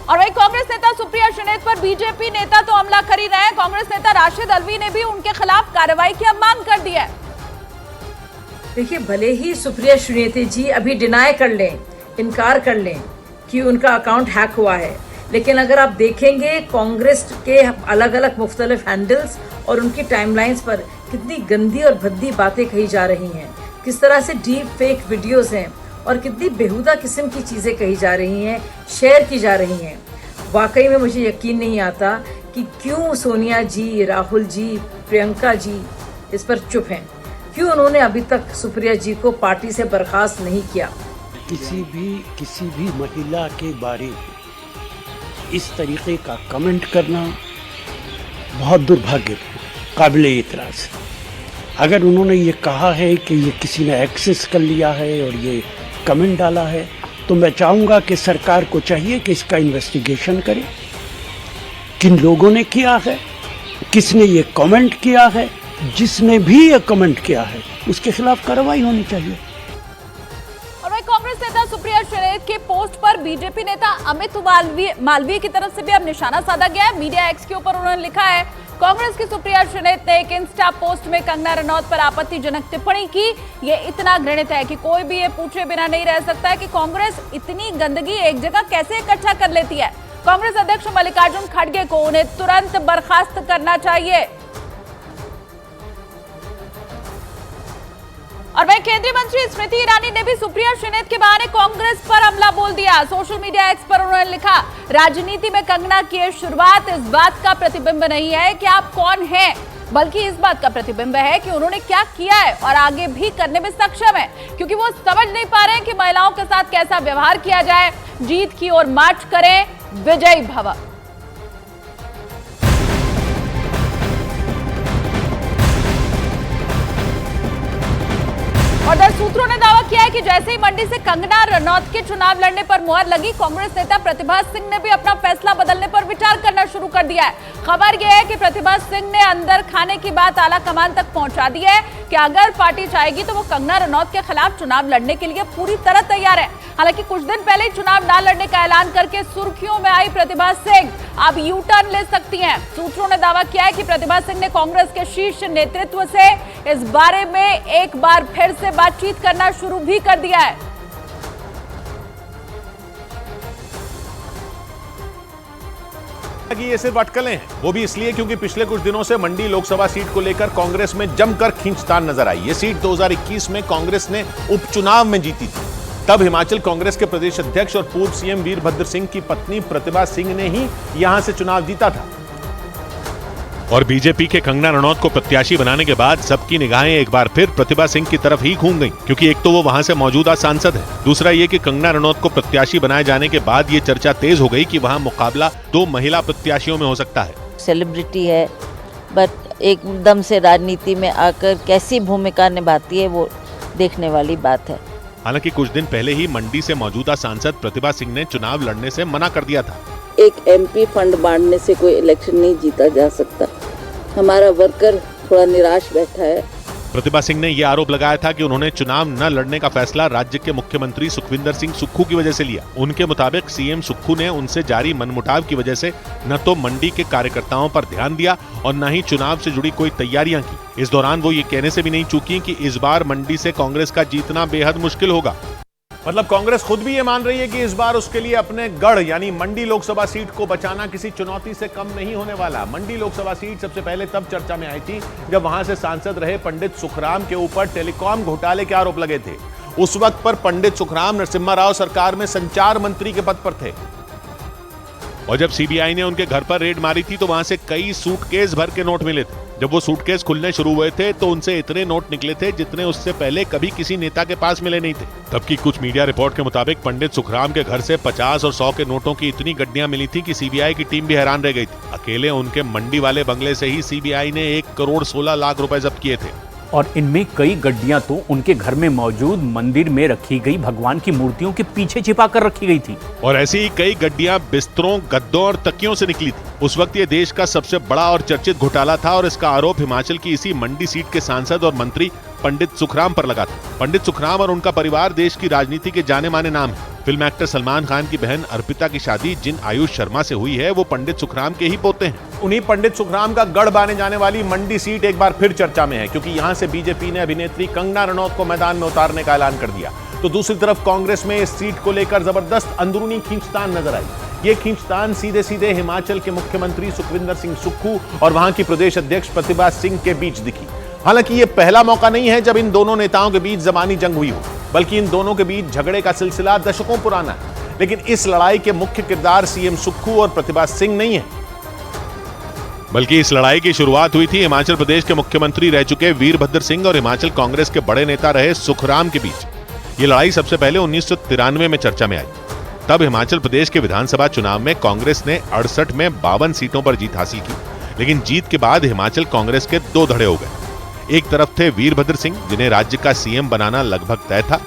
और वही कांग्रेस नेता सुप्रिया श्रीनेत पर बीजेपी नेता तो हमला कर ही रहे हैं। कांग्रेस नेता राशिद अल्वी ने भी उनके खिलाफ कार्रवाई की अब मांग कर दी है। देखिए, भले ही सुप्रिया श्रीनेत जी अभी डिनाई कर लें, इनकार कर लें कि उनका अकाउंट हैक हुआ है, लेकिन अगर आप देखेंगे कांग्रेस के अलग अलग मुख्तलिफ हैंडल्स और उनकी टाइमलाइंस पर कितनी गंदी और भद्दी बातें कही जा रही हैं, किस तरह से डीप फेक वीडियोस हैं और कितनी बेहुदा किस्म की चीज़ें कही जा रही हैं, शेयर की जा रही हैं। वाकई में मुझे यकीन नहीं आता कि क्यों सोनिया जी, राहुल जी, प्रियंका जी इस पर चुप हैं, क्यों उन्होंने अभी तक सुप्रिया जी को पार्टी से बर्खास्त नहीं किया। किसी भी महिला के बारे में इस तरीके का कमेंट करना बहुत दुर्भाग्यपूर्ण, काबिल एतराज़। अगर उन्होंने ये कहा है कि ये किसी ने एक्सेस कर लिया है और ये कमेंट डाला है, तो मैं चाहूँगा कि सरकार को चाहिए कि इसका इन्वेस्टिगेशन करे, किन लोगों ने किया है, किसने ये कमेंट किया है, जिसने भी ये कमेंट किया है उसके खिलाफ कार्रवाई होनी चाहिए। कांग्रेस नेता सुप्रिया श्रीनेत के पोस्ट पर बीजेपी नेता अमित मालवीय की तरफ से भी अब निशाना साधा गया है। मीडिया एक्स के ऊपर उन्होंने लिखा है, कांग्रेस की सुप्रिया श्रीनेत ने एक इंस्टा पोस्ट में कंगना रनौत पर आपत्तिजनक टिप्पणी की। ये इतना घृणित है कि कोई भी ये पूछे बिना नहीं रह सकता है कि कांग्रेस इतनी गंदगी एक जगह कैसे इकट्ठा कर लेती है। कांग्रेस अध्यक्ष मल्लिकार्जुन खड़गे को उन्हें तुरंत बर्खास्त करना चाहिए। और वहीं केंद्रीय मंत्री स्मृति ईरानी ने भी सुप्रिया श्रीनेत के बहाने कांग्रेस पर हमला बोल दिया। सोशल मीडिया एक्स पर उन्होंने लिखा, राजनीति में कंगना की शुरुआत इस बात का प्रतिबिंब नहीं है कि आप कौन हैं, बल्कि इस बात का प्रतिबिंब है कि उन्होंने क्या किया है और आगे भी करने में सक्षम है, क्योंकि वो समझ नहीं पा रहे हैं कि महिलाओं के साथ कैसा व्यवहार किया जाए। जीत की ओर मार्च करें, विजयी भव। और दर सूत्रों ने दावा किया है कि जैसे ही मंडी से कंगना रनौत के चुनाव लड़ने पर मुहर लगी, कांग्रेस नेता प्रतिभा सिंह ने भी अपना फैसला बदलने पर विचार करना शुरू कर दिया है। खबर यह है कि प्रतिभा सिंह ने अंदर खाने की बात आला कमान तक पहुंचा दी है कि अगर पार्टी चाहेगी तो वो कंगना रनौत के खिलाफ चुनाव लड़ने के लिए पूरी तरह तैयार है। हालांकि कुछ दिन पहले ही चुनाव न लड़ने का ऐलान करके सुर्खियों में आई प्रतिभा सिंह अब यू टर्न ले सकती हैं। सूत्रों ने दावा किया है कि प्रतिभा सिंह ने कांग्रेस के शीर्ष नेतृत्व से इस बारे में एक बार फिर से बातचीत करना शुरू भी कर दिया है। ये सिर्फ अटकलें हैं, वो भी इसलिए क्योंकि पिछले कुछ दिनों से मंडी लोकसभा सीट को लेकर कांग्रेस में जमकर खींचतान नजर आई। ये सीट 2021 में कांग्रेस ने उपचुनाव में जीती थी। तब हिमाचल कांग्रेस के प्रदेश अध्यक्ष और पूर्व सीएम वीरभद्र सिंह की पत्नी प्रतिभा सिंह ने ही यहां से चुनाव जीता था। और बीजेपी के कंगना रनौत को प्रत्याशी बनाने के बाद सबकी निगाहें एक बार फिर प्रतिभा सिंह की तरफ ही घूम गईं, क्योंकि एक तो वो वहां से मौजूदा सांसद है, दूसरा ये कि कंगना रनौत को प्रत्याशी बनाए जाने के बाद ये चर्चा तेज हो गई कि वहां मुकाबला 2 महिला प्रत्याशियों में हो सकता है। सेलिब्रिटी है, बट एकदम से राजनीति में आकर कैसी भूमिका निभाती है वो देखने वाली बात है। हालांकि कुछ दिन पहले ही मंडी से मौजूदा सांसद प्रतिभा सिंह ने चुनाव लड़ने से मना कर दिया था। एक एमपी फंड बांटने से कोई इलेक्शन नहीं जीता जा सकता। हमारा वर्कर थोड़ा निराश बैठा है। प्रतिभा सिंह ने यह आरोप लगाया था कि उन्होंने चुनाव न लड़ने का फैसला राज्य के मुख्यमंत्री सुखविंदर सिंह सुक्खू की वजह से लिया। उनके मुताबिक सीएम सुक्खू ने उनसे जारी मनमुटाव की वजह से न तो मंडी के कार्यकर्ताओं पर ध्यान दिया और न ही चुनाव से जुड़ी कोई तैयारियां की। इस दौरान वो ये कहने से भी नहीं चूकी कि इस बार मंडी से कांग्रेस का जीतना बेहद मुश्किल होगा। मतलब कांग्रेस खुद भी ये मान रही है कि इस बार उसके लिए अपने गढ़ यानी मंडी लोकसभा सीट को बचाना किसी चुनौती से कम नहीं होने वाला। मंडी लोकसभा सीट सबसे पहले तब चर्चा में आई थी जब वहां से सांसद रहे पंडित सुखराम के ऊपर टेलीकॉम घोटाले के आरोप लगे थे। उस वक्त पर पंडित सुखराम नरसिम्हा राव सरकार में संचार मंत्री के पद पर थे और जब सीबीआई ने उनके घर पर रेड मारी थी तो वहां से कई सूटकेस भर के नोट मिले थे। जब वो सूटकेस खुलने शुरू हुए थे तो उनसे इतने नोट निकले थे जितने उससे पहले कभी किसी नेता के पास मिले नहीं थे। तब की कुछ मीडिया रिपोर्ट के मुताबिक पंडित सुखराम के घर से 50 और 100 के नोटों की इतनी गड्डियां मिली थी कि सीबीआई की टीम भी हैरान रह गई थी। अकेले उनके मंडी वाले बंगले से ही सीबीआई ने 1 करोड़ 16 लाख रुपए जब्त किए थे। और इनमें कई गड्डियां तो उनके घर में मौजूद मंदिर में रखी गई भगवान की मूर्तियों के पीछे छिपा कर रखी गई थी। और ऐसी ही कई गड्डियां बिस्तरों, गद्दों और तकियों से निकली थी। उस वक्त ये देश का सबसे बड़ा और चर्चित घोटाला था और इसका आरोप हिमाचल की इसी मंडी सीट के सांसद और मंत्री पंडित सुखराम पर लगा था। पंडित सुखराम और उनका परिवार देश की राजनीति के जाने माने नाम है। फिल्म एक्टर सलमान खान की बहन अर्पिता की शादी जिन आयुष शर्मा से हुई है वो पंडित सुखराम के ही पोते हैं। उन्हीं पंडित सुखराम का गढ़ माने जाने वाली मंडी सीट एक बार फिर चर्चा में है, क्योंकि यहां से बीजेपी ने अभिनेत्री कंगना रनौत को मैदान में उतारने का ऐलान कर दिया। तो दूसरी तरफ कांग्रेस में इस सीट को लेकर जबरदस्त अंदरूनी खींचतान नजर आई। ये खींचतान सीधे सीधे हिमाचल के मुख्यमंत्री सुखविंदर सिंह सुक्खू और वहां की प्रदेश अध्यक्ष प्रतिभा सिंह के बीच दिखी। हालांकि ये पहला मौका नहीं है जब इन दोनों नेताओं के बीच जबानी जंग हुई हो, बल्कि इन दोनों के बीच झगड़े का सिलसिला दशकों पुराना है। लेकिन इस लड़ाई के मुख्य किरदार सीएम सुक्खू और प्रतिभा सिंह नहीं है, बल्कि इस लड़ाई की शुरुआत हुई थी हिमाचल प्रदेश के मुख्यमंत्री रह चुके वीरभद्र सिंह और हिमाचल कांग्रेस के बड़े नेता रहे सुखराम के बीच। ये लड़ाई सबसे पहले 1993 में चर्चा में आई। तब हिमाचल प्रदेश के विधानसभा चुनाव में कांग्रेस ने 68 में 52 सीटों पर जीत हासिल की, लेकिन जीत के बाद हिमाचल कांग्रेस के दो धड़े हो गए। एक तरफ थे वीरभद्र सिंह, जिन्हें राज्य का सीएम बनाना लगभग तय था,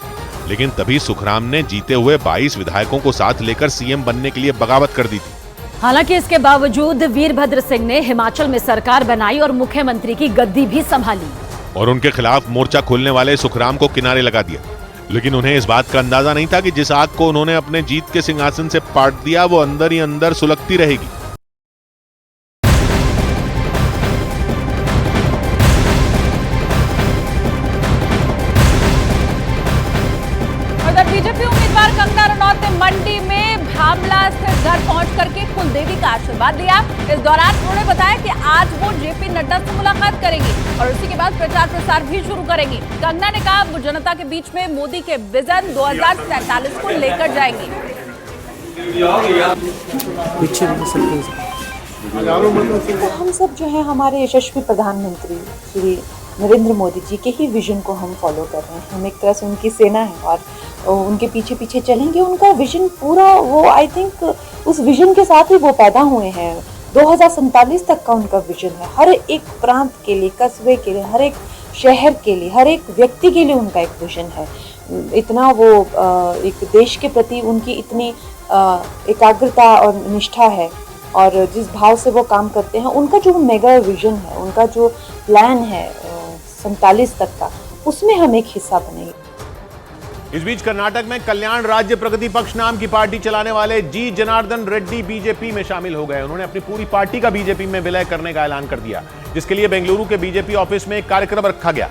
लेकिन तभी सुखराम ने जीते हुए 22 विधायकों को साथ लेकर सीएम बनने के लिए बगावत कर दी थी। हालांकि इसके बावजूद वीरभद्र सिंह ने हिमाचल में सरकार बनाई और मुख्यमंत्री की गद्दी भी संभाली और उनके खिलाफ मोर्चा खोलने वाले सुखराम को किनारे लगा दिया। लेकिन उन्हें इस बात का अंदाजा नहीं था कि जिस आग को उन्होंने अपने जीत के सिंहासन से पाट दिया वो अंदर ही अंदर सुलगती रहेगी। बीजेपी उम्मीदवार कंगना रनौत ने मंडी में भामला स्थित घर पहुंच करके कुलदेवी का आशीर्वाद लिया। इस दौरान उन्होंने बताया कि आज वो जेपी नड्डा से मुलाकात करेंगी और उसी के बाद प्रचार प्रसार भी शुरू करेंगी। कंगना ने कहा वो जनता के बीच में मोदी के विजन 2047 को लेकर जाएंगी। हम सब जो है हमारे यशस्वी प्रधानमंत्री श्री नरेंद्र मोदी जी के ही विजन को हम फॉलो कर रहे हैं। हम एक तरह से उनकी सेना है और उनके पीछे पीछे चलेंगे। उनका विजन पूरा वो आई थिंक उस विजन के साथ ही वो पैदा हुए हैं। 2047 तक का उनका विजन है। हर एक प्रांत के लिए, कस्बे के लिए, हर एक शहर के लिए, हर एक व्यक्ति के लिए उनका एक विजन है। इतना वो एक देश के प्रति उनकी इतनी एकाग्रता और निष्ठा है और जिस भाव से वो काम करते हैं, उनका जो मेगा विजन है, उनका जो प्लान है 47 तक का, उसमें हम एक हिस्सा बनेंगे। इस बीच कर्नाटक में कल्याण राज्य प्रगति पक्ष नाम की पार्टी चलाने वाले जी जनार्दन रेड्डी बीजेपी में शामिल हो गए। उन्होंने अपनी पूरी पार्टी का बीजेपी में विलय करने का ऐलान कर दिया, जिसके लिए बेंगलुरु के बीजेपी ऑफिस में एक कार्यक्रम रखा गया।